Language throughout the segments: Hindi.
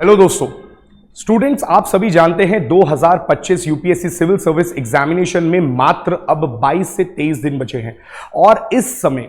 हेलो दोस्तों, स्टूडेंट्स आप सभी जानते हैं 2025 यूपीएससी सिविल सर्विस एग्जामिनेशन में मात्र अब 22 से 23 दिन बचे हैं और इस समय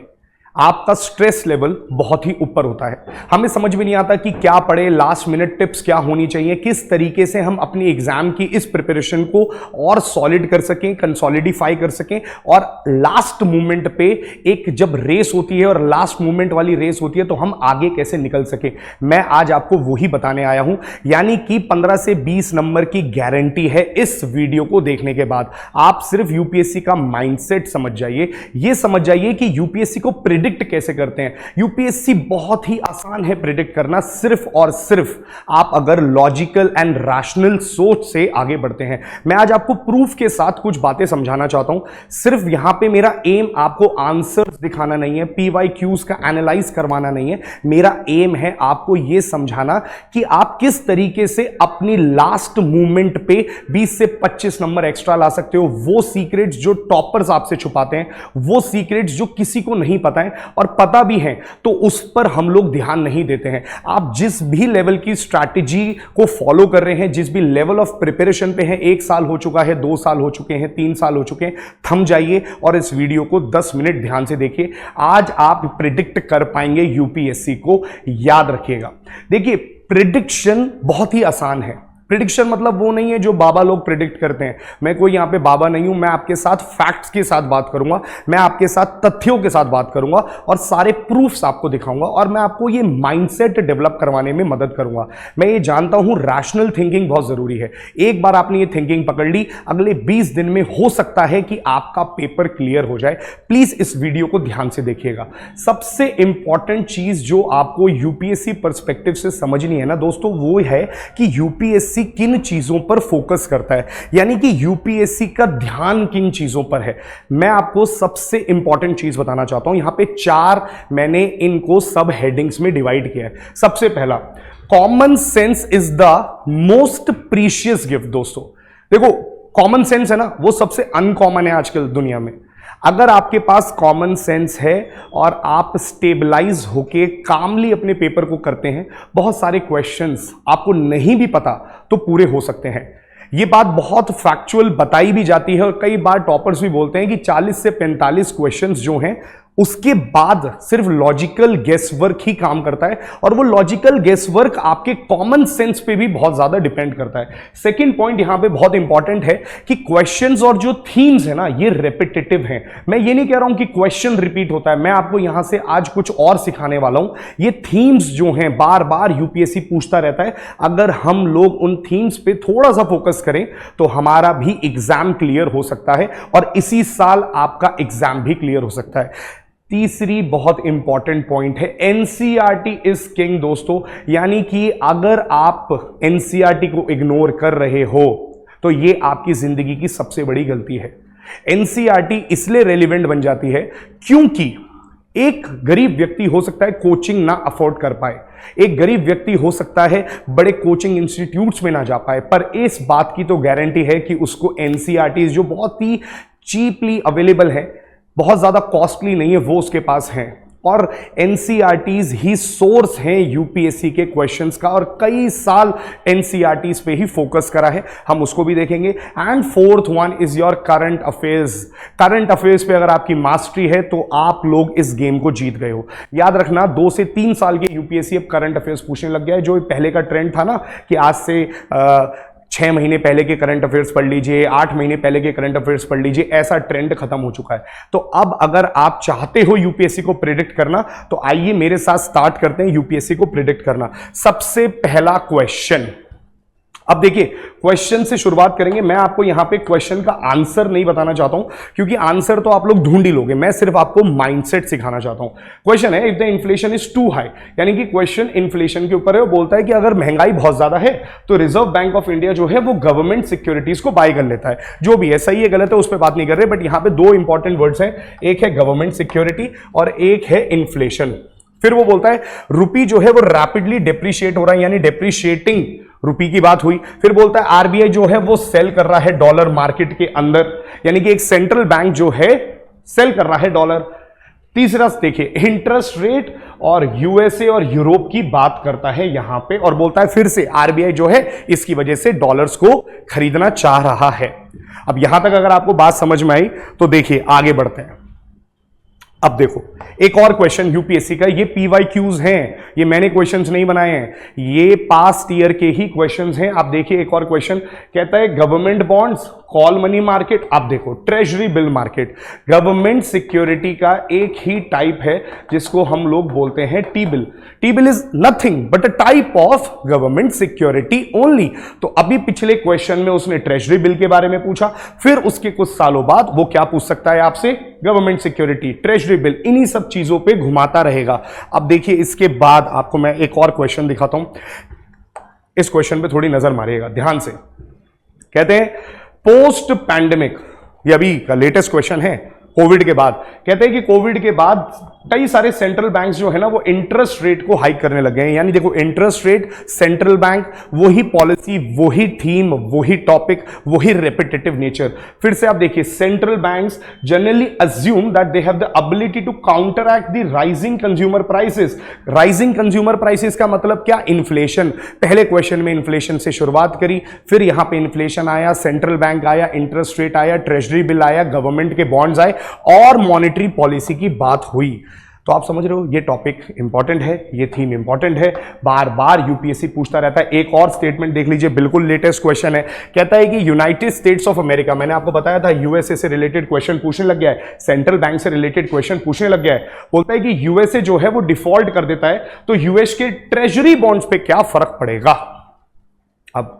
आपका स्ट्रेस लेवल बहुत ही ऊपर होता है। हमें समझ में नहीं आता कि क्या पढ़े, लास्ट मिनट टिप्स क्या होनी चाहिए, किस तरीके से हम अपनी एग्जाम की इस प्रिपरेशन को और सॉलिड कर सकें, कंसोलिडिफाई कर सकें और लास्ट मोमेंट पे एक जब रेस होती है और लास्ट मोमेंट वाली रेस होती है तो हम आगे कैसे निकल सके। मैं आज आपको वही बताने आया हूं, यानी कि 15 से 20 नंबर की गारंटी है इस वीडियो को देखने के बाद। आप सिर्फ यूपीएससी का माइंडसेट समझ जाइए, यह समझ जाइए कि यूपीएससी को प्रिडिक्ट कैसे करते हैं। यूपीएससी बहुत ही आसान है प्रिडिक्ट करना, सिर्फ और सिर्फ आप अगर लॉजिकल एंड रैशनल सोच से आगे बढ़ते हैं। मैं आज आपको प्रूफ के साथ कुछ बातें समझाना चाहता हूं। सिर्फ यहां पे मेरा एम आपको आंसर्स दिखाना नहीं है, पीवाईक्यूज का एनालाइज करवाना नहीं है। मेरा एम है आपको यह समझाना कि आप किस तरीके से अपनी लास्ट मूवमेंट पे 20 से 25 नंबर एक्स्ट्रा ला सकते हो। वो सीक्रेट्स जो टॉपर्स आपसे छुपाते हैं, वो सीक्रेट्स जो किसी को नहीं पता है और पता भी है तो उस पर हम लोग ध्यान नहीं देते हैं। आप जिस भी लेवल की स्ट्रैटेजी को फॉलो कर रहे हैं, जिस भी लेवल ऑफ प्रिपरेशन पे हैं, 1 साल हो चुका है, 2 साल हो चुके हैं, 3 साल हो चुके हैं, थम जाइए और इस वीडियो को 10 मिनट ध्यान से देखिए। आज आप प्रिडिक्ट कर पाएंगे यूपीएससी को, याद रखिएगा। देखिए, प्रिडिक्शन बहुत ही आसान है। प्रिडिक्शन मतलब वो नहीं है जो बाबा लोग प्रिडिक्ट करते हैं। मैं कोई यहां पे बाबा नहीं हूं, मैं आपके साथ फैक्ट्स के साथ बात करूंगा, मैं आपके साथ तथ्यों के साथ बात करूंगा और सारे प्रूफ्स आपको दिखाऊंगा और मैं आपको ये माइंडसेट डेवलप करवाने में मदद करूंगा। मैं ये जानता हूं रैशनल थिंकिंग बहुत जरूरी है। एक बार आपने ये थिंकिंग पकड़ ली, अगले 20 दिन में हो सकता है कि आपका पेपर क्लियर हो जाए। प्लीज इस वीडियो को ध्यान से देखिएगा। सबसे इंपॉर्टेंट चीज जो आपको यूपीएससी पर्सपेक्टिव से समझनी है ना दोस्तों, वो है कि यूपीएससी किन चीजों पर फोकस करता है, यानी कि यूपीएससी का ध्यान किन चीजों पर है। मैं आपको सबसे इंपॉर्टेंट चीज बताना चाहता हूं। यहां पे 4 मैंने इनको सब हेडिंग्स में डिवाइड किया है। सबसे पहला, common sense is the most precious gift. दोस्तों देखो, कॉमन सेंस है ना, वो सबसे अनकॉमन है आजकल दुनिया में। अगर आपके पास कॉमन सेंस है और आप स्टेबलाइज होके कामली अपने पेपर को करते हैं, बहुत सारे क्वेश्चंस आपको नहीं भी पता तो पूरे हो सकते हैं। ये बात बहुत फैक्चुअल बताई भी जाती है और कई बार टॉपर्स भी बोलते हैं कि 40 से 45 क्वेश्चंस जो हैं उसके बाद सिर्फ लॉजिकल गेस वर्क ही काम करता है और वो लॉजिकल गेस वर्क आपके कॉमन सेंस पे भी बहुत ज्यादा डिपेंड करता है। सेकंड पॉइंट यहां पे बहुत इंपॉर्टेंट है कि क्वेश्चंस और जो थीम्स है ना, ये रेपिटेटिव हैं। मैं ये नहीं कह रहा हूं कि क्वेश्चन रिपीट होता है, मैं आपको यहां से आज कुछ और सिखाने वाला हूं। ये थीम्स जो हैं बार बार यूपीएससी पूछता रहता है। अगर हम लोग उन थीम्स पे थोड़ा सा फोकस करें तो हमारा भी एग्जाम क्लियर हो सकता है और इसी साल आपका एग्जाम भी क्लियर हो सकता है। तीसरी बहुत इंपॉर्टेंट पॉइंट है, एनसीईआरटी इज किंग दोस्तों। यानी कि अगर आप एनसीईआरटी को इग्नोर कर रहे हो तो ये आपकी जिंदगी की सबसे बड़ी गलती है। एनसीईआरटी इसलिए रेलिवेंट बन जाती है क्योंकि एक गरीब व्यक्ति हो सकता है कोचिंग ना अफोर्ड कर पाए, एक गरीब व्यक्ति हो सकता है बड़े कोचिंग इंस्टीट्यूट्स में ना जा पाए, पर इस बात की तो गारंटी है कि उसको एनसीईआरटी जो बहुत ही चीपली अवेलेबल है, बहुत ज्यादा कॉस्टली नहीं है, वो उसके पास है और एनसीईआरटीज ही सोर्स हैं यूपीएससी के क्वेश्चंस का और कई साल एनसीईआरटीज पे ही फोकस करा है, हम उसको भी देखेंगे। And fourth one is your current affairs. Current affairs पे अगर आपकी मास्टरी है तो आप लोग इस गेम को जीत गए हो। याद रखना, 2 से 3 साल के यूपीएससी अब करंट अफेयर्स पूछने लग गया है। जो पहले का ट्रेंड था ना कि आज से 6 महीने पहले के करंट अफेयर्स पढ़ लीजिए, 8 महीने पहले के करंट अफेयर्स पढ़ लीजिए, ऐसा ट्रेंड खत्म हो चुका है। तो अब अगर आप चाहते हो यूपीएससी को प्रिडिक्ट करना तो आइए मेरे साथ स्टार्ट करते हैं यूपीएससी को प्रिडिक्ट करना। सबसे पहला क्वेश्चन, अब देखिए क्वेश्चन से शुरुआत करेंगे। मैं आपको यहां पे क्वेश्चन का आंसर नहीं बताना चाहता हूं क्योंकि आंसर तो आप लोग ढूंढ ही लोगे, मैं सिर्फ आपको माइंडसेट सिखाना चाहता हूं। क्वेश्चन है, if the inflation is too high, यानी कि क्वेश्चन इन्फ्लेशन के ऊपर है। वो बोलता है कि अगर महंगाई बहुत ज्यादा है तो रिजर्व बैंक ऑफ इंडिया जो है वो गवर्नमेंट सिक्योरिटीज को बाय कर लेता है। जो भी है, सही है गलत है उस पर बात नहीं कर रहे, बट यहां पे 2 इंपॉर्टेंट वर्ड्स हैं, एक है गवर्नमेंट सिक्योरिटी और एक है इन्फ्लेशन। फिर वो बोलता है रुपी जो है वो रैपिडली डेप्रिशिएट हो रहा है, यानी डेप्रिशिएटिंग रुपी की बात हुई। फिर बोलता है आरबीआई जो है वो सेल कर रहा है डॉलर मार्केट के अंदर, यानी कि एक सेंट्रल बैंक जो है सेल कर रहा है डॉलर। तीसरा देखिए इंटरेस्ट रेट और यूएसए और यूरोप की बात करता है यहां पे, और बोलता है फिर से आरबीआई जो है इसकी वजह से डॉलर्स को खरीदना चाह रहा है। अब यहां तक अगर आपको बात समझ में आई तो देखिए आगे बढ़ते हैं। अब देखो एक और क्वेश्चन यूपीएससी का, ये पीवाईक्यूज हैं, ये मैंने क्वेश्चंस नहीं बनाए हैं, ये पास्ट ईयर के ही क्वेश्चंस हैं। आप देखिए एक और क्वेश्चन कहता है government bonds, call money market, आप देखो treasury bill market, government security का एक ही टाइप है जिसको हम लोग बोलते हैं T bill. T bill is nothing but a type of government security only. तो अभी पिछले क्वेश्चन में उसने ट्रेजरी बिल के बारे में पूछा, फिर उसके कुछ सालों बाद वो क्या पूछ सकता है आपसे, गवर्नमेंट सिक्योरिटी, ट्रेजरी बिल, इन्हीं सब चीजों पे घुमाता रहेगा। अब देखिए इसके बाद आपको मैं एक और क्वेश्चन दिखाता हूं, इस क्वेश्चन पे थोड़ी नजर मारिएगा ध्यान से। कहते हैं पोस्ट पैंडेमिक, ये अभी का लेटेस्ट क्वेश्चन है, कोविड के बाद, कहते हैं कि कोविड के बाद कई सारे सेंट्रल बैंक्स जो है ना वो इंटरेस्ट रेट को हाइक करने लगे हैं। यानी देखो इंटरेस्ट रेट, सेंट्रल बैंक, वही पॉलिसी, वही थीम, वही टॉपिक, वही रेपिटेटिव नेचर। फिर से आप देखिए central banks generally assume that they have the ability to counteract the rising consumer prices. Rising consumer prices का मतलब क्या, इन्फ्लेशन। पहले क्वेश्चन में इन्फ्लेशन से शुरुआत करी, फिर यहां पे इन्फ्लेशन आया, सेंट्रल बैंक आया, इंटरेस्ट रेट आया, ट्रेजरी बिल आया, गवर्नमेंट के बॉन्ड्स आए और मॉनेटरी पॉलिसी की बात हुई। तो आप समझ रहे हो ये टॉपिक इंपॉर्टेंट है, ये थीम इंपॉर्टेंट है, बार बार यूपीएससी पूछता रहता है। एक और स्टेटमेंट देख लीजिए, बिल्कुल लेटेस्ट क्वेश्चन है, कहता है कि यूनाइटेड स्टेट्स ऑफ अमेरिका, मैंने आपको बताया था यूएसए से रिलेटेड क्वेश्चन पूछने लग गया है, सेंट्रल बैंक से रिलेटेड क्वेश्चन पूछने लग गया है। बोलता है कि यूएसए जो है वो डिफॉल्ट कर देता है तो यूएस के ट्रेजरी बॉन्ड्स पे क्या फर्क पड़ेगा। अब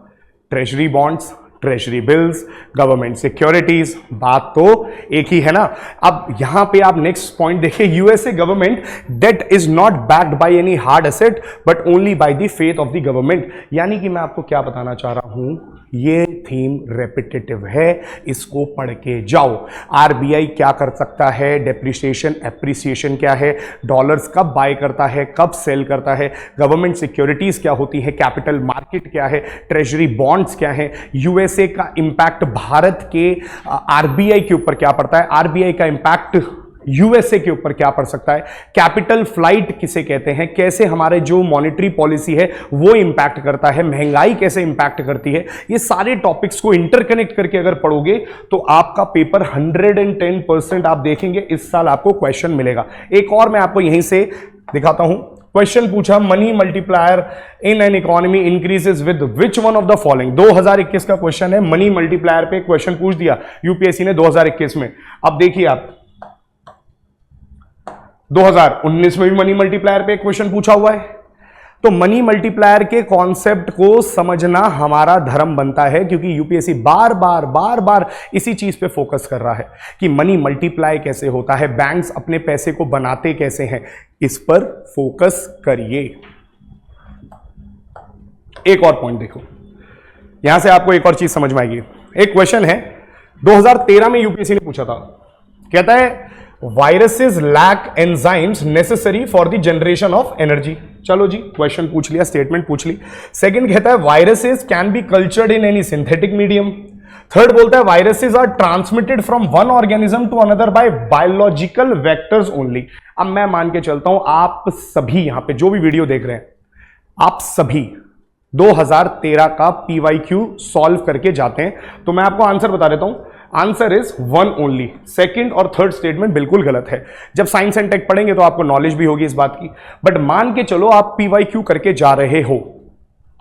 treasury bonds, treasury bills, government securities, बात तो एक ही है ना। अब यहां पे आप नेक्स्ट पॉइंट देखिए, USA government debt is not backed by any hard asset but only by the faith of the government. यानी कि मैं आपको क्या बताना चाह रहा हूं, ये थीम रेपिटेटिव है, इसको पढ़ के जाओ। आरबीआई क्या कर सकता है, डेप्रिसिएशन एप्रिसिएशन क्या है, डॉलर्स कब बाय करता है, कब सेल करता है, गवर्नमेंट सिक्योरिटीज क्या होती है, कैपिटल मार्केट क्या है, ट्रेजरी बॉन्ड्स क्या है, यूएसए का इंपैक्ट भारत के आरबीआई के ऊपर क्या पड़ता है, आरबीआई का इंपैक्ट यूएसए के ऊपर क्या पड़ सकता है, कैपिटल फ्लाइट किसे कहते हैं, कैसे हमारे जो मॉनेटरी पॉलिसी है वो इंपैक्ट करता है, महंगाई कैसे इंपैक्ट करती है, ये सारे टॉपिक्स को इंटरकनेक्ट करके अगर पढ़ोगे तो आपका पेपर 110% आप देखेंगे इस साल आपको क्वेश्चन मिलेगा। एक और मैं आपको यहीं से दिखाता हूं, क्वेश्चन पूछा, money multiplier in an economy increases with which one of the following. 2021 का क्वेश्चन है, मनी मल्टीप्लायर पे क्वेश्चन पूछ दिया यूपीएससी ने 2021 में। अब देखिए आप 2019 में भी मनी मल्टीप्लायर पे क्वेश्चन पूछा हुआ है। तो मनी मल्टीप्लायर के कॉन्सेप्ट को समझना हमारा धर्म बनता है, क्योंकि यूपीएससी बार बार इसी चीज पे फोकस कर रहा है कि मनी मल्टीप्लाई कैसे होता है, बैंक्स अपने पैसे को बनाते कैसे हैं, इस पर फोकस करिए। एक और पॉइंट देखो, यहां से आपको एक और चीज समझ में आएगी। एक क्वेश्चन है 2013 में यूपीएससी ने पूछा था, कहता है viruses lack enzymes necessary for the generation of energy. चलो जी, क्वेश्चन पूछ लिया, स्टेटमेंट पूछ ली। सेकंड कहता है viruses can be cultured in any synthetic medium. Third बोलता है viruses are transmitted from one organism to another by biological vectors only. अब मैं मान के चलता हूं आप सभी यहां पे जो भी वीडियो देख रहे हैं, आप सभी 2013 का पीवाईक्यू सॉल्व करके जाते हैं, तो मैं आपको आंसर बता देता हूं, answer is one only. Second और थर्ड स्टेटमेंट बिल्कुल गलत है। जब साइंस एंड टेक पढ़ेंगे तो आपको नॉलेज भी होगी इस बात की, बट मान के चलो आप पीवाईक्यू करके जा रहे हो,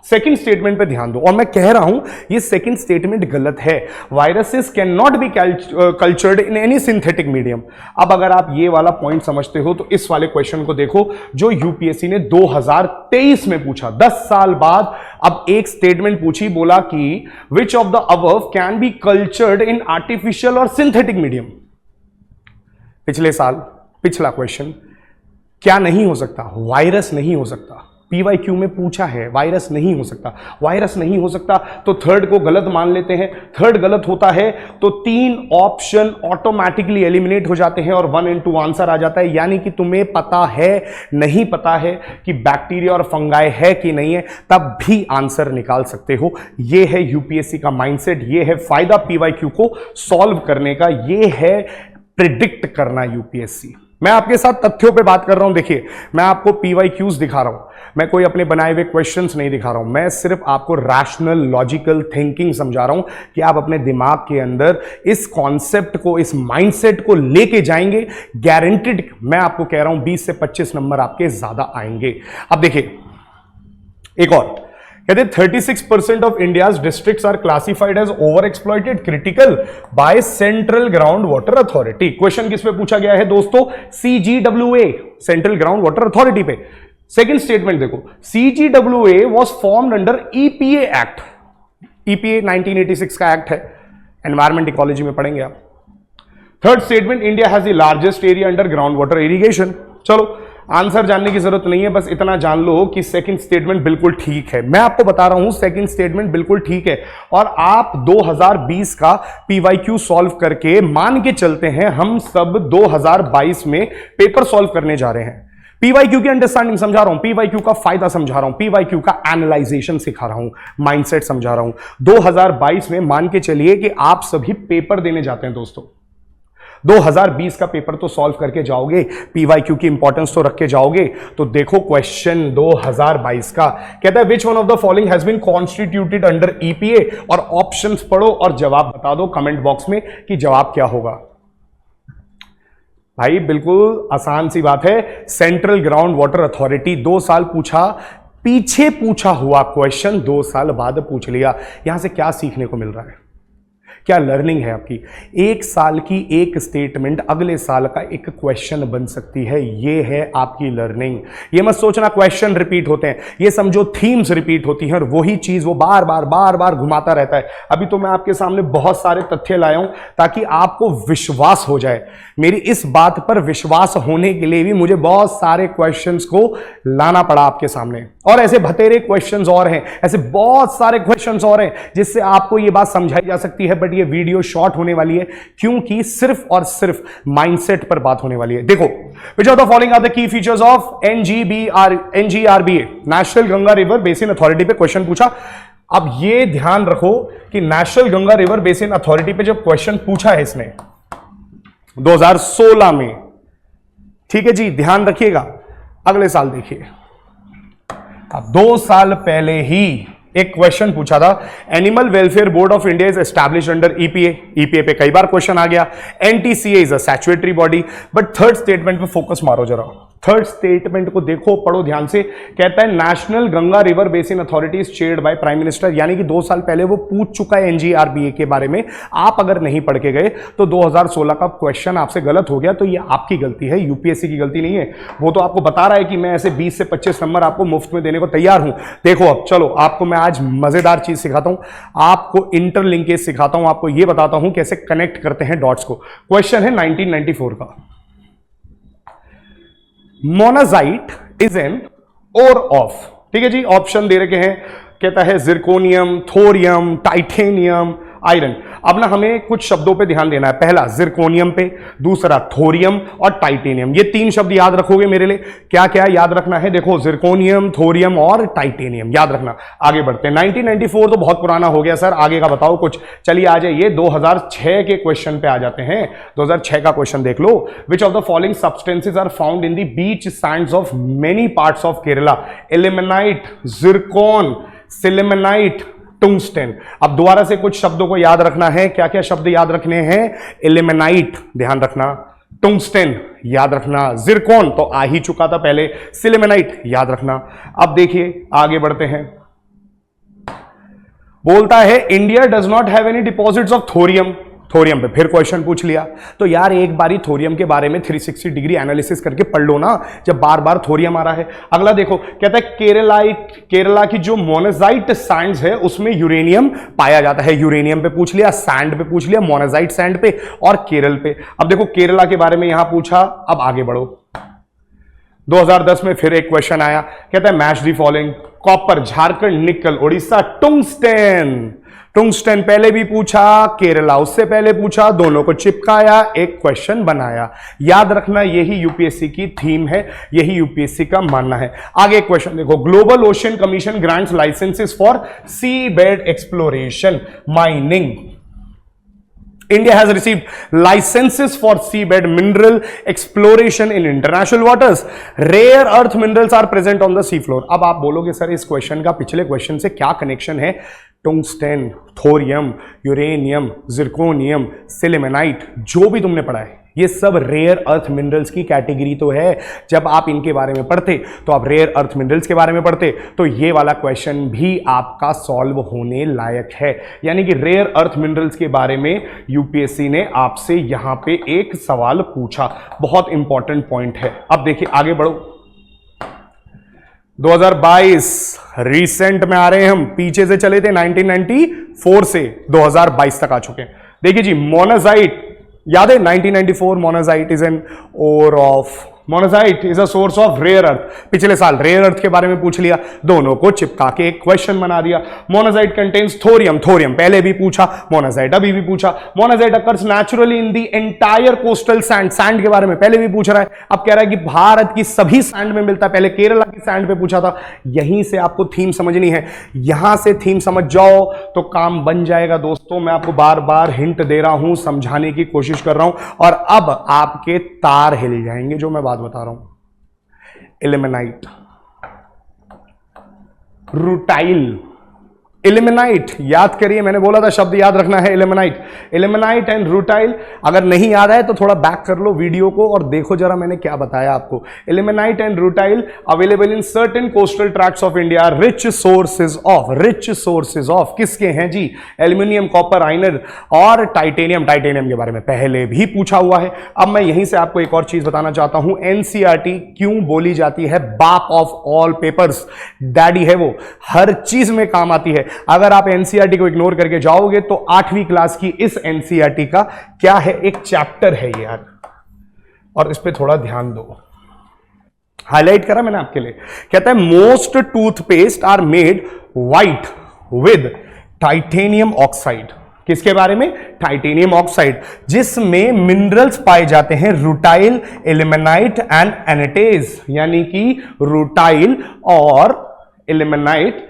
सेकंड स्टेटमेंट पे ध्यान दो, और मैं कह रहा हूं ये सेकंड स्टेटमेंट गलत है। Viruses can not be cultured in any synthetic medium. अब अगर आप ये वाला पॉइंट समझते हो तो इस वाले क्वेश्चन को देखो जो यूपीएससी ने 2023 में पूछा, 10 साल बाद। अब एक स्टेटमेंट पूछी, बोला कि विच of the above can be cultured in artificial और सिंथेटिक मीडियम। पिछले साल पिछला क्वेश्चन, क्या नहीं हो सकता, वायरस नहीं हो सकता। पीवाईक्यू में पूछा है वायरस नहीं हो सकता, वायरस नहीं हो सकता तो थर्ड को गलत मान लेते हैं। थर्ड गलत होता है तो 3 ऑप्शन ऑटोमेटिकली एलिमिनेट हो जाते हैं और 1 and 2 आंसर आ जाता है। यानी कि तुम्हें पता है, नहीं पता है कि बैक्टीरिया और फंगाई है कि नहीं है, तब भी आंसर निकाल सकते हो। यह है यूपीएससी का माइंडसेट, यह है फायदा पीवाईक्यू को सॉल्व करने का, यह है प्रिडिक्ट करना यूपीएससी। मैं आपके साथ तथ्यों पे बात कर रहा हूं। देखिए, मैं आपको PYQs दिखा रहा हूं, मैं कोई अपने बनाए हुए क्वेश्चंस नहीं दिखा रहा हूं, मैं सिर्फ आपको रैशनल लॉजिकल थिंकिंग समझा रहा हूं कि आप अपने दिमाग के अंदर इस कॉन्सेप्ट को, इस माइंडसेट को लेके जाएंगे। गारंटेड, मैं आपको कह रहा हूं 20 से 25 नंबर आपके ज्यादा आएंगे। अब देखिए एक और कहते 36% of India's districts are classified as over exploited critical by central ground water authority. Question किस पे पूछा गया है दोस्तों? CGWA, central ground water authority पे। सेकंड स्टेटमेंट देखो, CGWA was formed under EPA act. EPA 1986 का एक्ट है, एनवायरमेंट इकोलॉजी में पढ़ेंगे आप। Third statement, India has the largest area under ground water irrigation. चलो आंसर जानने की जरूरत नहीं है, बस इतना जान लो कि सेकंड स्टेटमेंट बिल्कुल ठीक है। मैं आपको बता रहा हूं सेकंड स्टेटमेंट बिल्कुल ठीक है। और आप 2020 का PYQ सॉल्व करके मान के चलते हैं हम सब 2022 में पेपर सॉल्व करने जा रहे हैं। PYQ की अंडरस्टैंडिंग समझा रहा हूं, PYQ का फायदा समझा रहा हूं, PYQ का एनालाइजेशन सिखा रहा हूं, माइंडसेट समझा रहा हूं। 2022 में मान के चलिए कि आप सभी पेपर देने जाते हैं दोस्तों। 2020 का पेपर तो सॉल्व करके जाओगे, PYQ की इंपॉर्टेंस तो रख के जाओगे। तो देखो क्वेश्चन 2022 का कहता है which one of the following has been constituted under EPA, और ऑप्शंस पढ़ो और जवाब बता दो कमेंट बॉक्स में कि जवाब क्या होगा। भाई बिल्कुल आसान सी बात है, सेंट्रल ग्राउंड वाटर अथॉरिटी। 2 साल पूछा, पीछे पूछा हुआ क्वेश्चन 2 साल बाद पूछ लिया। यहां से क्या सीखने को मिल रहा है, क्या लर्निंग है आपकी? 1 साल की एक स्टेटमेंट अगले साल का एक क्वेश्चन बन सकती है, ये है आपकी लर्निंग। ये मत सोचना क्वेश्चन रिपीट होते हैं, ये समझो थीम्स रिपीट होती हैं और वही चीज वो बार बार घुमाता रहता है। अभी तो मैं आपके सामने बहुत सारे तथ्य लाया हूं ताकि आपको विश्वास हो जाए। मेरी इस बात पर विश्वास होने के लिए भी मुझे बहुत सारे क्वेश्चंस को लाना पड़ा आपके सामने, और ऐसे भतेरे क्वेश्चंस और हैं, ऐसे बहुत सारे क्वेश्चंस और हैं जिससे आपको ये बात समझाई जा सकती है। बट ये वीडियो शॉर्ट होने वाली है क्योंकि सिर्फ और सिर्फ माइंडसेट पर बात होने वाली है। देखो, which of the following are the key features of NGRBA, national Ganga river basin authority पे क्वेश्चन पूछा। अब ये ध्यान रखो कि national Ganga river basin authority पे जब क्वेश्चन पूछा है इसने 2016 में, ठीक है जी, ध्यान रखिएगा। अगले साल देखिए, अब 2 साल पहले ही एक क्वेश्चन पूछा था, animal welfare board of India is establish under EPA पे कई बार क्वेश्चन आ गया। NTCA is a statutory body. But third statement पे फोकस मारो जरा, थर्ड स्टेटमेंट को देखो, पढ़ो ध्यान से। कहता है national Ganga river basin authority is chaired by prime minister, यानी कि 2 साल पहले वो पूछ चुका है NGRBA के बारे में। आप अगर नहीं पढ़ के गए तो 2016 का क्वेश्चन आपसे गलत हो गया, तो ये आपकी गलती है, UPSC की गलती नहीं है। वो तो आपको बता रहा है कि मैं ऐसे 20 से 25 नंबर आपको मुफ्त में देने को तैयार हूं। देखो अब चलो, आपको मैं आज मजेदार चीज सिखाता हूं, आपको इंटरलिंकेज सिखाता हूं, आपको यह बताता हूं कैसे कनेक्ट करते हैं डॉट्स को। क्वेश्चन है 1994 का, monazite is an ore of, ठीक है जी, ऑप्शन दे रखे हैं, कहता है जिरकोनियम, थोरियम, टाइटेनियम, आयरन। अब ना हमें कुछ शब्दों पे ध्यान देना है, पहला जिरकोनियम पे, दूसरा थोरियम और टाइटेनियम। ये 3 शब्द याद रखोगे मेरे लिए। क्या क्या याद रखना है? देखो, जिरकोनियम, थोरियम और टाइटेनियम याद रखना। आगे बढ़ते हैं। 1994 तो बहुत पुराना हो गया सर, आगे का बताओ कुछ। चलिए आ जाइए 2006 के क्वेश्चन पे आ जाते हैं। 2006 का क्वेश्चन देख लो, which of the following substances are found in the beach sands of many parts of Kerala? Ilmenite, zircon, sillimanite, tungsten. अब दोबारा से कुछ शब्दों को याद रखना है। क्या क्या शब्द याद रखने हैं? इल्मेनाइट ध्यान रखना, टुंगस्टेन याद रखना, जिरकॉन तो आ ही चुका था पहले, सिलिमेनाइट याद रखना। अब देखिए आगे बढ़ते हैं। बोलता है India does not have any deposits of thorium. Thorium पे फिर क्वेश्चन पूछ लिया, तो यार एक बारी थोरियम के बारे में 360 डिग्री एनालिसिस करके पढ़ लो ना, जब बार बार थोरियम आ रहा है। अगला देखो, कहता है केरला की जो मोनेजाइट सैंड्स है उसमें यूरेनियम पाया जाता है। यूरेनियम पे पूछ लिया, सैंड पे पूछ लिया, मोनेजाइट सैंड पे और केरल पे। अब देखो केरला के बारे में यहां पूछा, अब आगे बढ़ो। 2010 में फिर एक क्वेश्चन आया, कहता है match the following, copper, Jharkhand, निकल, उड़ीसा, टुंगस्टेन। टुंगस्टेन पहले भी पूछा, केरला उससे पहले पूछा, दोनों को चिपकाया, एक क्वेश्चन बनाया। याद रखना यही यूपीएससी की थीम है, यही यूपीएससी का मानना है। आगे क्वेश्चन देखो, global ocean commission grants licences for sea bed exploration, mining. India has received licenses for seabed mineral exploration in international waters. Rare earth minerals are present on the sea floor. अब आप बोलोगे सर इस क्वेश्चन का पिछले क्वेश्चन से क्या कनेक्शन है? Tungsten, thorium, uranium, zirconium, sillimanite, जो भी तुमने पढ़ा है ये सब रेयर अर्थ मिनरल्स की कैटेगरी तो है। जब आप इनके बारे में पढ़ते तो आप रेयर अर्थ मिनरल्स के बारे में पढ़ते तो ये वाला क्वेश्चन भी आपका सॉल्व होने लायक है। यानी कि रेयर अर्थ मिनरल्स के बारे में यूपीएससी ने आपसे यहां पे एक सवाल पूछा, बहुत इंपॉर्टेंट पॉइंट है। अब देखिए आगे बढ़ो, 2022 रिसेंट में आ रहे हैं हम, पीछे से चले थे 1994 से 2022 तक आ चुके हैं। देखिए जी, मोनाजाइट याद है 1994 monazite is an ore of monazite is a source of rare earth. पिछले साल रेयर अर्थ के बारे में पूछ लिया, दोनों को चिपका के एक क्वेश्चन बना दिया। मोनाजाइट कंटेन्स थोरियम, थोरियम पहले भी पूछा, मोनाजाइट अभी भी पूछा। Monazite occurs naturally in the entire coastal sand, sand के बारे में पहले भी पूछ रहा है, अब कह रहा है कि भारत की सभी सैंड में मिलता है। पहले केरला की सैंड पे पूछा था। यहीं से आपको थीम समझनी है, यहां से थीम समझ जाओ तो काम बन जाएगा दोस्तों। मैं आपको बार बार हिंट दे रहा हूं, समझाने की कोशिश कर रहा हूं और अब आपके तार हिल जाएंगे जो मैं बात बता रहा हूं। इल्मेनाइट, रूटाइल, इल्मेनाइट याद करिए, मैंने बोला था शब्द याद रखना है, इल्मेनाइट। इल्मेनाइट एंड रूटाइल अगर नहीं याद आए तो थोड़ा बैक कर लो वीडियो को और देखो जरा मैंने क्या बताया आपको। Ilmenite and rutile available in certain coastal tracts of India, rich sources of किसके हैं जी? एल्यूमिनियम, कॉपर, आयरन और टाइटेनियम। टाइटेनियम के बारे में पहले भी पूछा हुआ है। अब मैं यहीं से आपको एक और चीज बताना चाहता हूं, एनसीईआरटी क्यों बोली जाती है बाप ऑफ ऑल पेपर्स? डैडी है वो, हर चीज में काम आती है। अगर आप एनसीईआरटी को इग्नोर करके जाओगे तो 8वीं क्लास की इस एनसीईआरटी का क्या है, एक चैप्टर है ये यार, और इस पे थोड़ा ध्यान दो। हाईलाइट करा मैंने आपके लिए। कहता है most toothpaste are made white with titanium oxide. किसके बारे में? टाइटेनियम ऑक्साइड, जिसमें मिनरल्स पाए जाते हैं रूटाइल, इल्मेनाइट एंड एनेटेज। यानी कि रूटाइल और इल्मेनाइट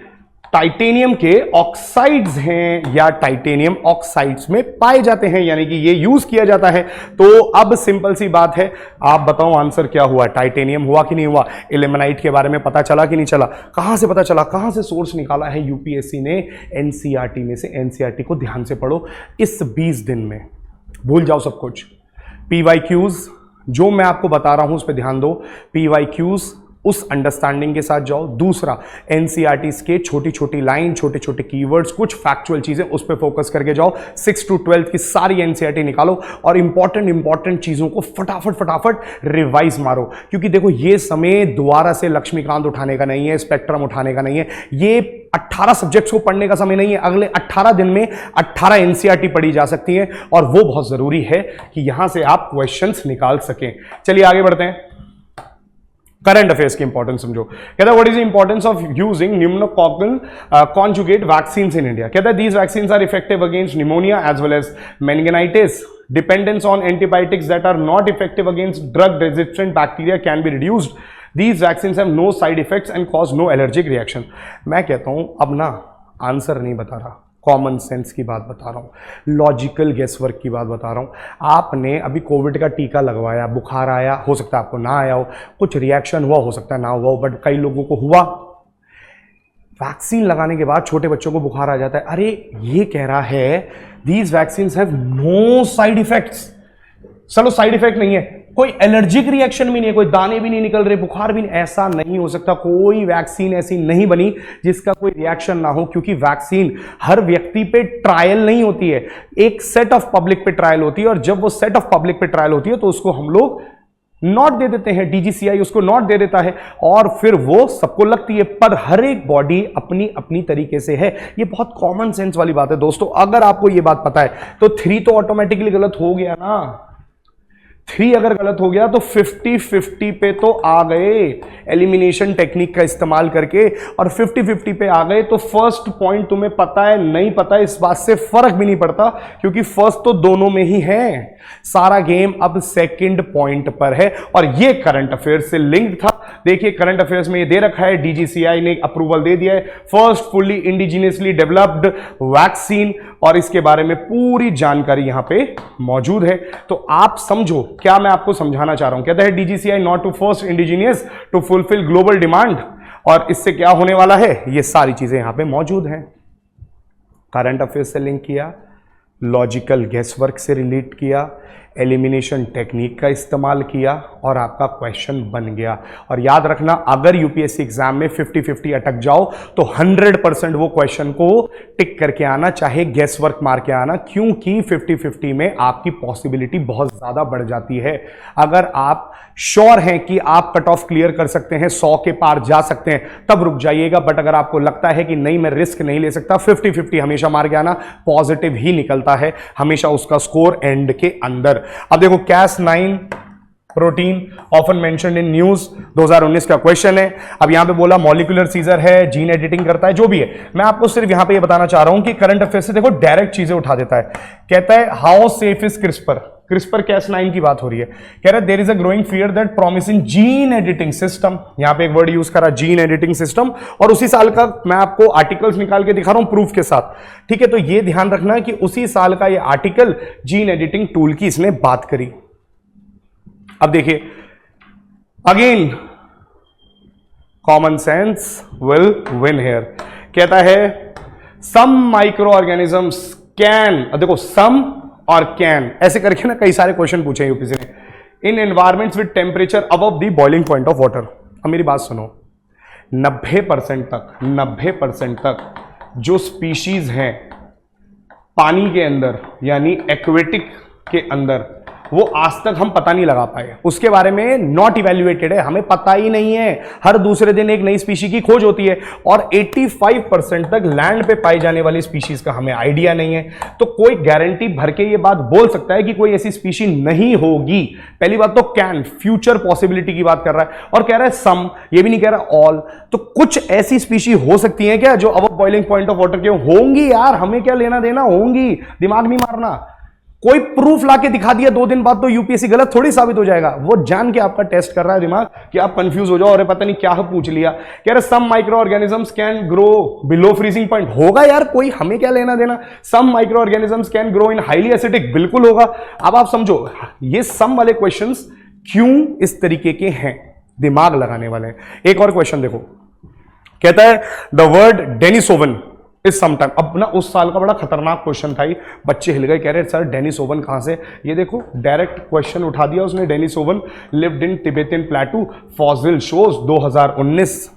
टाइटेनियम के ऑक्साइड्स हैं या टाइटेनियम ऑक्साइड्स में पाए जाते हैं, यानी कि ये यूज किया जाता है। तो अब सिंपल सी बात है, आप बताओ आंसर क्या हुआ? टाइटेनियम हुआ कि नहीं हुआ? इल्मेनाइट के बारे में पता चला कि नहीं चला? कहां से पता चला, कहां से सोर्स निकाला है यूपीएससी ने? एनसीईआरटी में से। एनसीईआरटी को ध्यान से पढ़ो इस 20 दिन में, भूल जाओ सब कुछ। पीवाईक्यूज जो मैं आपको बता रहा हूं उस पर ध्यान दो, पीवाईक्यूज उस अंडरस्टैंडिंग के साथ जाओ। दूसरा, एनसीईआरटीज के छोटी छोटी लाइन, छोटे छोटे कीवर्ड्स, कुछ फैक्चुअल चीजें, उस पर फोकस करके जाओ। 6 to 12 की सारी एनसीईआरटी निकालो और इंपॉर्टेंट चीजों को फटाफट रिवाइज मारो। क्योंकि देखो ये समय दोबारा से लक्ष्मीकांत उठाने का नहीं है, स्पेक्ट्रम उठाने का नहीं है, ये 18 सब्जेक्ट्स को पढ़ने का समय नहीं है। अगले 18 दिन में 18 एनसीईआरटी पढ़ी जा सकती है और वो बहुत जरूरी है कि यहां से आप क्वेश्चंस निकाल सकें। चलिए आगे बढ़ते हैं। करंट अफेयर्स की इंपॉर्टेंस समझो। कहता है what is the importance of using pneumococcal conjugate vaccines in India. कहता है these vaccines are effective against pneumonia as well as meningitis. Dependence on antibiotics that are not effective against drug resistant bacteria can be reduced. These vaccines have no side effects and cause no allergic reaction. मैं कहता हूं अब ना आंसर नहीं बता रहा, कॉमन सेंस की बात बता रहा हूँ, लॉजिकल गेसवर्क की बात बता रहा हूँ। आपने अभी कोविड का टीका लगवाया, बुखार आया, हो सकता है आपको ना आया हो, कुछ रिएक्शन हुआ, हो सकता है ना हुआ हो, बट कई लोगों को हुआ। वैक्सीन लगाने के बाद छोटे बच्चों को बुखार आ जाता है। अरे ये कह रहा है these vaccines have no side effects. चलो साइड इफेक्ट नहीं है, कोई एलर्जिक रिएक्शन भी नहीं है, कोई दाने भी नहीं निकल रहे, बुखार भी नहीं, ऐसा नहीं हो सकता। कोई वैक्सीन ऐसी नहीं बनी जिसका कोई रिएक्शन ना हो, क्योंकि वैक्सीन हर व्यक्ति पे ट्रायल नहीं होती है, एक सेट ऑफ पब्लिक पे ट्रायल होती है, और जब वो सेट ऑफ पब्लिक पे ट्रायल होती है तो उसको हम लोग नॉट दे देते हैं, डीजीसीआई उसको नॉट दे देता है और फिर वो सबको लगती है। पर हर एक बॉडी अपनी अपनी तरीके से है। ये बहुत कॉमन सेंस वाली बात है दोस्तों। अगर आपको ये बात पता है तो 3 तो ऑटोमेटिकली गलत हो गया ना। 3 अगर गलत हो गया तो 50-50 पे तो आ गए एलिमिनेशन टेक्निक का इस्तेमाल करके, और 50-50 पे आ गए तो फर्स्ट पॉइंट तुम्हें पता है नहीं पता है इस बात से फर्क भी नहीं पड़ता, क्योंकि फर्स्ट तो दोनों में ही है। सारा गेम अब सेकंड पॉइंट पर है और ये करंट अफेयर से लिंक था। देखिए करंट अफेयर्स में ये दे रखा है, डीजीसीआई ने अप्रूवल दे दिया है, first fully indigenously developed vaccine, और इसके बारे में पूरी जानकारी यहां पे मौजूद है। तो आप समझो क्या मैं आपको समझाना चाह रहा हूं। कहता है DGCI not to first indigenous to fulfil global demand, और इससे क्या होने वाला है, ये सारी चीजें यहां पे मौजूद हैं। करंट अफेयर्स से लिंक किया, लॉजिकल गेस वर्क से रिलेट किया, एलिमिनेशन टेक्निक का इस्तेमाल किया, और आपका क्वेश्चन बन गया। और याद रखना, अगर यूपीएससी एग्जाम में 50-50 अटक जाओ तो 100% वो क्वेश्चन को टिक करके आना, चाहे गेस वर्क मार के आना, क्योंकि 50-50 में आपकी पॉसिबिलिटी बहुत ज्यादा बढ़ जाती है। अगर आप श्योर हैं कि आप कट ऑफ क्लियर कर सकते हैं, 100 के पार जा सकते हैं, तब रुक जाइएगा। बट अगर आपको लगता है कि नहीं मैं रिस्क नहीं ले सकता, 50-50 हमेशा मार के आना, पॉजिटिव ही निकलता है हमेशा उसका स्कोर एंड के अंदर। अब देखो Cas9 protein often mentioned in news, 2019 का क्वेश्चन है। अब यहां पे बोला मॉलिक्यूलर सीजर है, जीन एडिटिंग करता है, जो भी है। मैं आपको सिर्फ यहां पे ये बताना चाह रहा हूं कि करंट अफेयर से देखो डायरेक्ट चीजें उठा देता है। कहता है how safe is CRISPR Cas9 की बात हो रही है। कह रहा है there is a growing fear that promising gene editing system, यहां पे एक वर्ड यूज करा जीन एडिटिंग सिस्टम, और उसी साल का मैं आपको आर्टिकल्स निकाल के दिखा रहा हूं प्रूफ के साथ, ठीक है। तो ये ध्यान रखना कि उसी साल का ये आर्टिकल जीन एडिटिंग टूल की इसने बात करी। अब देखिए again common sense will win here. कहता है सम माइक्रो ऑर्गेनिजम्स कैन, देखो सम और कैन ऐसे करके ना कई सारे क्वेश्चन पूछे यूपीएससी ने, in environments with temperature above the boiling point of water. अब मेरी बात सुनो, 90% तक जो स्पीशीज हैं पानी के अंदर यानी एक्वेटिक के अंदर, वो आज तक हम पता नहीं लगा पाए, उसके बारे में नॉट इवैल्यूएटेड है, हमें पता ही नहीं है। हर दूसरे दिन एक नई स्पीशी की खोज होती है, और 85% तक लैंड पे पाई जाने वाली स्पीशीज का हमें आइडिया नहीं है। तो कोई गारंटी भर के ये बात बोल सकता है कि कोई ऐसी स्पीशी नहीं होगी? पहली बात तो कैन, फ्यूचर पॉसिबिलिटी की बात कर रहा है, और कह रहा है सम, ये भी नहीं कह रहा ऑल। तो कुछ ऐसी स्पीशी हो सकती है क्या जो अब बॉइलिंग पॉइंट ऑफ वाटर के होंगी? यार हमें क्या लेना देना, होंगी, दिमाग नहीं मारना। कोई प्रूफ लाके दिखा दिया 2 दिन बाद तो यूपीएससी गलत थोड़ी साबित हो जाएगा। वो जान के आपका टेस्ट कर रहा है दिमाग कि आप कंफ्यूज हो जाओ और पता नहीं क्या पूछ लिया। कह रहे some micro organisms can grow below freezing point, होगा यार, कोई हमें क्या लेना देना। Some micro organisms can grow in highly acidic, बिल्कुल होगा। अब आप समझो ये सम वाले क्वेश्चंस क्यों इस तरीके के हैं, दिमाग लगाने वाले हैं। एक और क्वेश्चन देखो, कहता है द वर्ड डेनिसोवन इस समटाइम। अब ना उस साल का बड़ा खतरनाक क्वेश्चन था, बच्चे हिल गए, कह रहे सर डेनिसोवन कहां से। ये देखो डायरेक्ट क्वेश्चन उठा दिया उसने, Denisovan lived in Tibetan प्लेटू, fossil shows 2019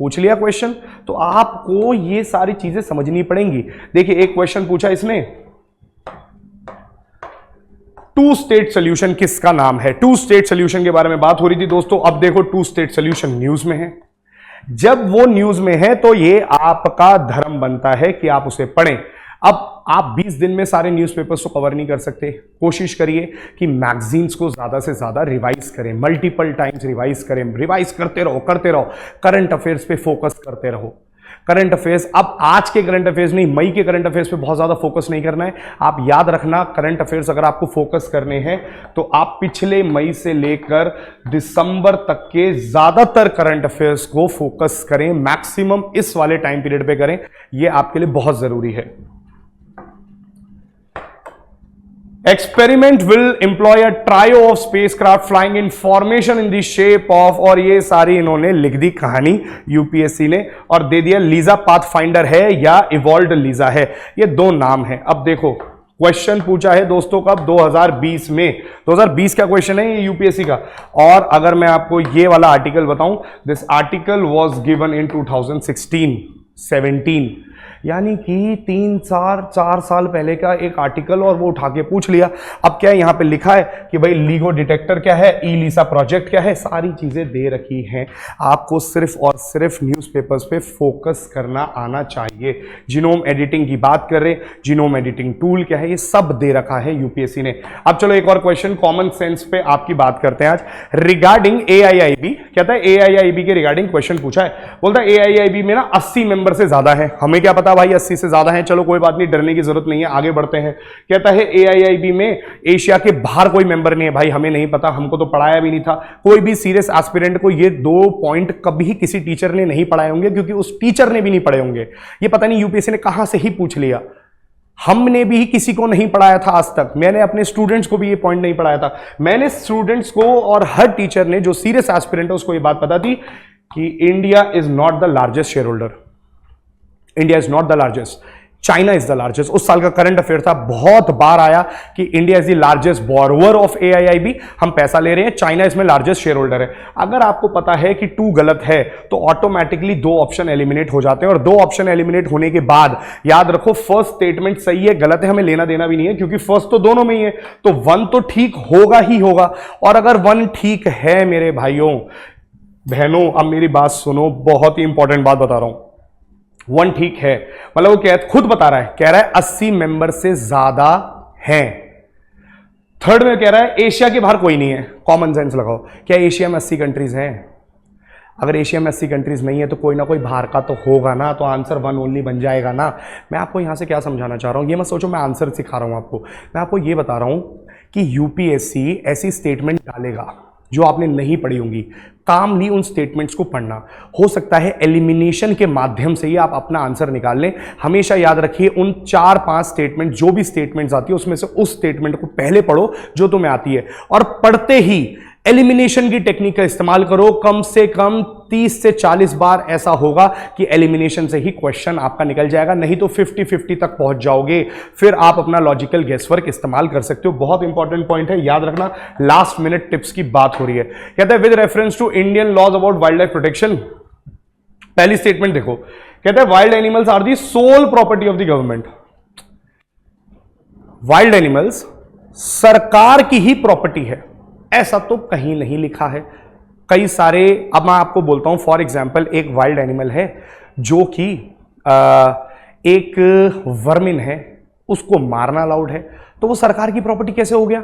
पूछ लिया क्वेश्चन। तो आपको ये सारी चीजें समझनी पड़ेंगी। देखिए एक क्वेश्चन पूछा इसने, टू स्टेट सोल्यूशन किसका नाम है? टू स्टेट सोल्यूशन के बारे में बात हो रही थी दोस्तों। अब देखो टू स्टेट सोल्यूशन न्यूज में है। जब वो न्यूज में है तो ये आपका धर्म बनता है कि आप उसे पढ़ें। अब आप 20 दिन में सारे न्यूज़पेपर्स को कवर नहीं कर सकते, कोशिश करिए कि मैगजीन्स को ज्यादा से ज्यादा रिवाइज करें, मल्टीपल टाइम्स रिवाइज करें, रिवाइज करते रहो, करंट अफेयर्स पे फोकस करते रहो। करंट अफेयर्स, अब आज के करंट अफेयर्स नहीं, मई के करंट अफेयर्स पे बहुत ज्यादा फोकस नहीं करना है। आप याद रखना करंट अफेयर्स अगर आपको फोकस करने हैं तो आप पिछले मई से लेकर दिसंबर तक के ज्यादातर करंट अफेयर्स को फोकस करें, मैक्सिमम इस वाले टाइम पीरियड पे करें, यह आपके लिए बहुत जरूरी है। Experiment will employ a trio of spacecraft flying in formation in the shape of, और ये सारी इन्होंने लिख दी कहानी यूपीएससी ने और दे दिया लीजा पाथफाइंडर है या इवॉल्व्ड लीजा है, ये 2 नाम है। अब देखो क्वेश्चन पूछा है दोस्तों कब, 2020 में, 2020 का क्वेश्चन है ये यूपीएससी का। और अगर मैं आपको ये वाला आर्टिकल बताऊं, this article was given in 2016-17, यानी कि 3-4 साल पहले का एक आर्टिकल, और वो उठा के पूछ लिया। अब क्या यहां पे लिखा है कि भाई लीगो डिटेक्टर क्या है, ईलिसा प्रोजेक्ट क्या है, सारी चीजें दे रखी हैं। आपको सिर्फ और सिर्फ न्यूज़पेपर्स पे फोकस करना आना चाहिए। जीनोम एडिटिंग की बात कर रहे, जीनोम एडिटिंग टूल क्या है, ये सब दे रखा है यूपीएससी ने। अब चलो एक और क्वेश्चन कॉमन सेंस पे आपकी बात करते हैं आज, रिगार्डिंग AIIB। कहता है AIIB के रिगार्डिंग क्वेश्चन पूछा है, बोलता है AIIB में ना 80 मेंबर से ज्यादा है, हमें क्या क्या पता भाई 80 से ज्यादा है, चलो कोई बात नहीं, डरने की जरूरत नहीं है, आगे बढ़ते हैं। कहता है AIIB में एशिया के बाहर कोई मेंबर नहीं है। भाई हमें नहीं पता, हमको तो पढ़ाया भी नहीं था। कोई भी सीरियस एस्पिरेंट को ये 2 पॉइंट कभी किसी टीचर ने नहीं पढ़ाए होंगे, क्योंकि उस टीचर ने भी नहीं पढ़े होंगे। ये पता नहीं यूपीएससी ने कहां से ही पूछ लिया। हमने भी किसी को नहीं पढ़ाया था आज तक, मैंने अपने स्टूडेंट्स को भी ये पॉइंट नहीं पढ़ाया था। मैंने स्टूडेंट्स को और हर टीचर ने जो सीरियस एस्पिरेंट है उसको ये बात पता थी कि India is not the largest share holder, India is not the largest, China is the largest. उस साल का करंट अफेयर था, बहुत बार आया कि India is the largest borrower of AIIB, हम पैसा ले रहे हैं, चाइना इसमें लार्जेस्ट शेयर होल्डर है। अगर आपको पता है कि 2 गलत है तो ऑटोमेटिकली 2 ऑप्शन एलिमिनेट हो जाते हैं, और 2 ऑप्शन एलिमिनेट होने के बाद याद रखो फर्स्ट स्टेटमेंट सही है गलत है हमें लेना देना भी नहीं है, क्योंकि फर्स्ट तो दोनों में ही है, तो 1 तो ठीक होगा ही होगा। और अगर 1 ठीक है मेरे भाइयों बहनों, अब मेरी बात सुनो, बहुत ही इंपॉर्टेंट बात बता रहा हूं, 1 ठीक है मतलब वो खुद बता रहा है, कह रहा है 80 मेंबर से ज्यादा हैं। थर्ड में कह रहा है एशिया के बाहर कोई नहीं है। कॉमन सेंस लगाओ, क्या एशिया में 80 कंट्रीज हैं? अगर एशिया में 80 कंट्रीज नहीं है तो कोई ना कोई बाहर का तो होगा ना, तो आंसर 1 ओनली बन जाएगा ना। मैं आपको यहां से क्या समझाना चाह रहा हूं, ये मत सोचो मैं आंसर सिखा रहा हूं आपको, मैं आपको ये बता रहा हूं कि यूपीएससी ऐसी स्टेटमेंट डालेगा जो आपने नहीं पढ़ी होंगी। कामली उन स्टेटमेंट्स को पढ़ना, हो सकता है एलिमिनेशन के माध्यम से ही आप अपना आंसर निकाल लें। हमेशा याद रखिए उन 4-5 स्टेटमेंट जो भी स्टेटमेंट्स आती है उसमें से उस स्टेटमेंट को पहले पढ़ो जो तुम्हें आती है, और पढ़ते ही एलिमिनेशन की टेक्निक का इस्तेमाल करो। कम से कम 30 से 40 बार ऐसा होगा कि एलिमिनेशन से ही क्वेश्चन आपका निकल जाएगा, नहीं तो 50-50 तक पहुंच जाओगे। फिर आप अपना लॉजिकल गेसवर्क इस्तेमाल कर सकते हो। बहुत इंपॉर्टेंट पॉइंट है, याद रखना, लास्ट मिनट टिप्स की बात हो रही है। कहता है with reference to Indian laws about wild life protection, पहली स्टेटमेंट देखो, कहता है wild animals are the sole property of the government. वाइल्ड एनिमल्स सरकार की ही प्रॉपर्टी है, ऐसा तो कहीं नहीं लिखा है। कई सारे, अब मैं आपको बोलता हूं फॉर एग्जांपल, एक वाइल्ड एनिमल है जो कि एक वर्मिन है, उसको मारना अलाउड है, तो वो सरकार की प्रॉपर्टी कैसे हो गया?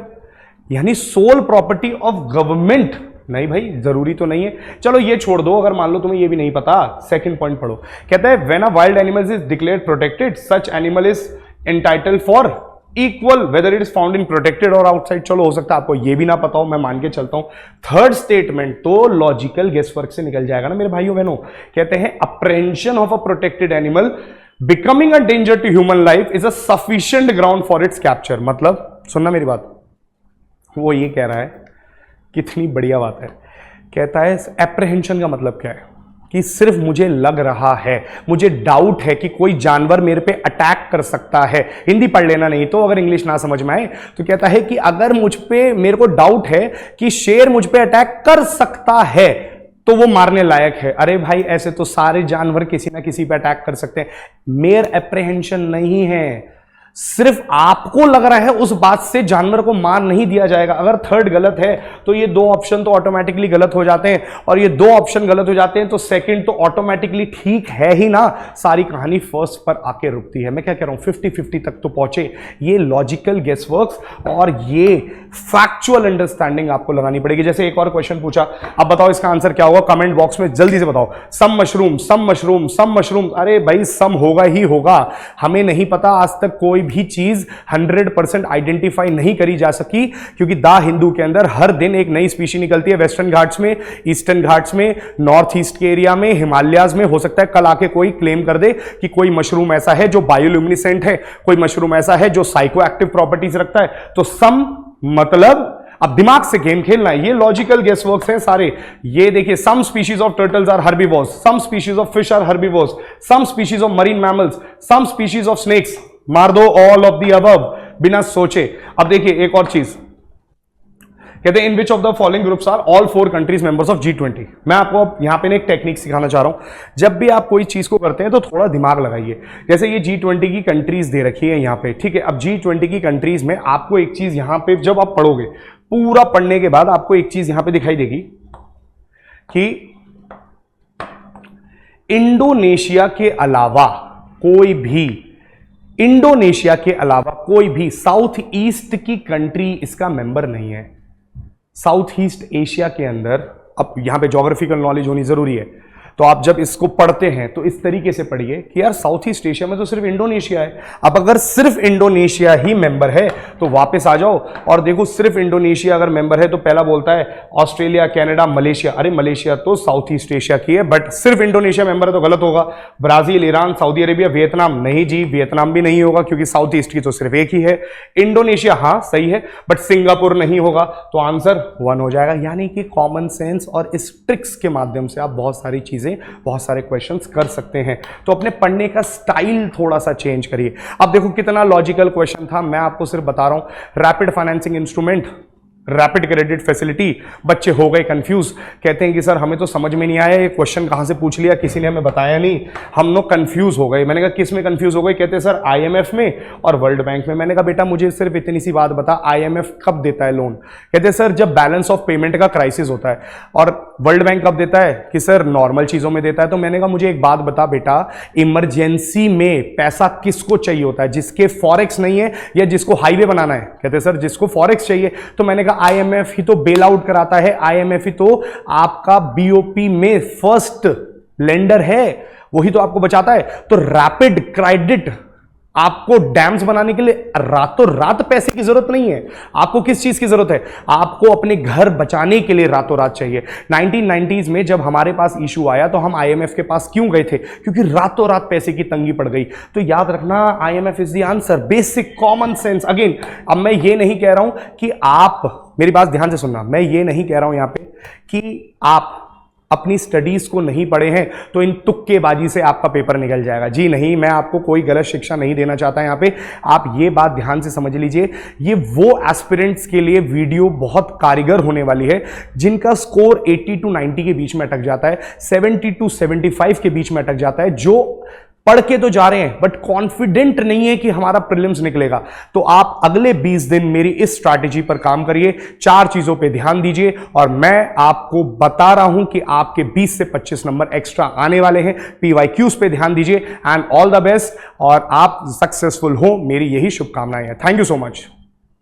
यानी सोल प्रॉपर्टी ऑफ गवर्नमेंट नहीं भाई, जरूरी तो नहीं है। चलो ये छोड़ दो, अगर मान लो तुम्हें ये भी नहीं पता, सेकंड पॉइंट पढ़ो। कहता है when a wild animal is declared protected such animal is entitled for equal whether it is found in protected और आउटसाइड। चलो हो सकता है आपको ये भी ना पता हो, मैं मान के चलता हूं। थर्ड स्टेटमेंट तो लॉजिकल गेसवर्क से निकल जाएगा ना मेरे भाइयों बहनों। कहते हैं apprehension of a protected animal becoming a danger to human life is a sufficient ground for its capture. मतलब सुनना मेरी बात, वो ये कह रहा है, कितनी बढ़िया बात है, कहता है एप्रहेंशन का मतलब क्या है कि सिर्फ मुझे लग रहा है, मुझे डाउट है कि कोई जानवर मेरे पे अटैक कर सकता है। हिंदी पढ़ लेना नहीं तो, अगर इंग्लिश ना समझ में आए तो कहता है कि अगर मुझ पे, मेरे को डाउट है कि शेर मुझ पे अटैक कर सकता है तो वो मारने लायक है। अरे भाई ऐसे तो सारे जानवर किसी ना किसी पे अटैक कर सकते हैं, मेयर एप्रहेंशन नहीं है। सिर्फ आपको लग रहा है उस बात से जानवर को मार नहीं दिया जाएगा। अगर थर्ड गलत है तो ये 2 ऑप्शन तो ऑटोमेटिकली गलत हो जाते हैं, और ये 2 ऑप्शन गलत हो जाते हैं तो सेकंड तो ऑटोमेटिकली ठीक है ही ना। सारी कहानी फर्स्ट पर आके रुकती है। मैं क्या कह रहा हूं, 50-50 तक तो पहुंचे। ये लॉजिकल गेसवर्क्स और ये फैक्चुअल अंडरस्टैंडिंग आपको लगानी पड़ेगी। जैसे एक और क्वेश्चन पूछा, अब बताओ इसका आंसर क्या होगा, कमेंट बॉक्स में जल्दी से बताओ। सम मशरूम, सम मशरूम, सम मशरूम। अरे भाई सम होगा ही होगा, हमें नहीं पता, आज तक कोई भी चीज 100% आइडेंटिफाई नहीं करी जा सकी, क्योंकि द हिंदू के अंदर हर दिन एक नई स्पीशी निकलती है। वेस्टर्न घाट्स में, ईस्टर्न घाट्स में, नॉर्थ ईस्ट के एरिया में, हिमालयाज में। हो सकता है कल आके कोई क्लेम कर दे कि कोई मशरूम ऐसा है जो बायोल्यूमिनेसेंट है, कोई मशरूम ऐसा है जो साइको एक्टिव प्रॉपर्टीज रखता है। तो सम मतलब अब दिमाग से गेम खेलना है। ये लॉजिकल गेसवर्क्स हैं सारे। ये देखिए, some species of turtles are herbivores, some species of fish are herbivores, some species of marine mammals, some species of snakes. मार दो ऑल ऑफ द अबव बिना सोचे। अब देखिए एक और चीज, कहते हैं in which of the following groups are all 4 countries members of G20। मैं आपको यहां पे एक टेक्निक सिखाना चाह रहा हूं। जब भी आप कोई चीज को करते हैं तो थोड़ा दिमाग लगाइए। जैसे ये G20 की कंट्रीज दे रखी है यहां पे, ठीक है। अब G20 की कंट्रीज में आपको एक चीज यहां पे जब आप पढ़ोगे, पूरा पढ़ने के बाद आपको एक चीज यहां पे दिखाई देगी कि इंडोनेशिया के अलावा कोई भी साउथ ईस्ट की कंट्री इसका मेंबर नहीं है। साउथ ईस्ट एशिया के अंदर, अब यहां पे ज्योग्राफिकल नॉलेज होनी जरूरी है, तो आप जब इसको पढ़ते हैं तो इस तरीके से पढ़िए कि यार साउथ ईस्ट एशिया में तो सिर्फ इंडोनेशिया है। अब अगर सिर्फ इंडोनेशिया ही मेंबर है तो वापस आ जाओ और देखो, सिर्फ इंडोनेशिया अगर मेंबर है तो पहला बोलता है ऑस्ट्रेलिया, कनाडा, मलेशिया। अरे मलेशिया तो साउथ ईस्ट एशिया की है, बट सिर्फ इंडोनेशिया मेंबर है तो गलत होगा। Brazil, Iran, Saudi Arabia, Vietnam, नहीं जी, वियतनाम भी नहीं होगा क्योंकि साउथ ईस्ट की तो सिर्फ एक ही है। इंडोनेशिया हाँ सही है, बट सिंगापुर नहीं होगा, तो आंसर 1 हो जाएगा। यानी कि कॉमन सेंस और इस ट्रिक्स के माध्यम से आप बहुत सारी चीजें, बहुत सारे क्वेश्चंस कर सकते हैं। तो अपने पढ़ने का स्टाइल थोड़ा सा चेंज करिए। अब देखो कितना लॉजिकल क्वेश्चन था, मैं आपको सिर्फ बता रहा हूं। Rapid financing instrument, rapid credit facility, बच्चे हो गए कंफ्यूज, कहते हैं कि सर हमें तो समझ में नहीं आया, ये क्वेश्चन कहां से पूछ लिया, किसी ने हमें बताया नहीं, हम लोग कंफ्यूज हो गए। मैंने कहा किस में कंफ्यूज हो गए? कहते हैं सर आईएमएफ में और वर्ल्ड बैंक में। मैंने कहा बेटा मुझे सिर्फ इतनी सी बात बता, आईएमएफ कब देता है लोन? कहते हैं सर जब बैलेंस ऑफ पेमेंट का क्राइसिस होता है। और वर्ल्ड बैंक कब देता है? कि सर नॉर्मल चीजों में देता है। तो मैंने कहा मुझे एक बात बता बेटा, इमरजेंसी में पैसा किसको चाहिए होता है? जिसके फॉरेक्स नहीं है या जिसको हाईवे बनाना है? कहते हैं सर जिसको फॉरेक्स चाहिए। तो मैंने कहा आईएमएफ ही तो बेल आउट कराता है, आईएमएफ ही तो आपका बीओपी में फर्स्ट लेंडर है, वही तो आपको बचाता है। तो रैपिड क्रेडिट, आपको डैम्स बनाने के लिए रातों रात पैसे की जरूरत नहीं है। आपको किस चीज की जरूरत है? आपको अपने घर बचाने के लिए रातों रात चाहिए। 1990s में जब हमारे पास इशू आया तो हम आईएमएफ के पास क्यों गए थे? क्योंकि रातों रात पैसे की तंगी पड़ गई। तो याद रखना IMF is the answer, basic common sense. Again, अब मैं ये नहीं कह रहा हूं कि आप, मेरी बात ध्यान से सुनना, मैं ये नहीं कह रहा हूं यहां पे कि आप अपनी स्टडीज को नहीं पढ़े हैं तो इन तुक्केबाजी से आपका पेपर निकल जाएगा। जी नहीं, मैं आपको कोई गलत शिक्षा नहीं देना चाहता यहां पे। आप ये बात ध्यान से समझ लीजिए, ये वो एस्पिरेंट्स के लिए वीडियो बहुत कारगर होने वाली है जिनका स्कोर 80 to 90 के बीच में अटक जाता है, 70 to 75 के बीच में अटक जाता है, जो पढ़ के तो जा रहे हैं बट कॉन्फिडेंट नहीं है कि हमारा प्रीलिम्स निकलेगा। तो आप अगले 20 दिन मेरी इस स्ट्रैटेजी पर काम करिए, 4 चीजों पे ध्यान दीजिए और मैं आपको बता रहा हूं कि आपके 20 से 25 नंबर एक्स्ट्रा आने वाले हैं। पीवाईक्यूज पे ध्यान दीजिए एंड ऑल द बेस्ट, और आप सक्सेसफुल हो, मेरी यही शुभकामनाएं हैं। Thank you so much.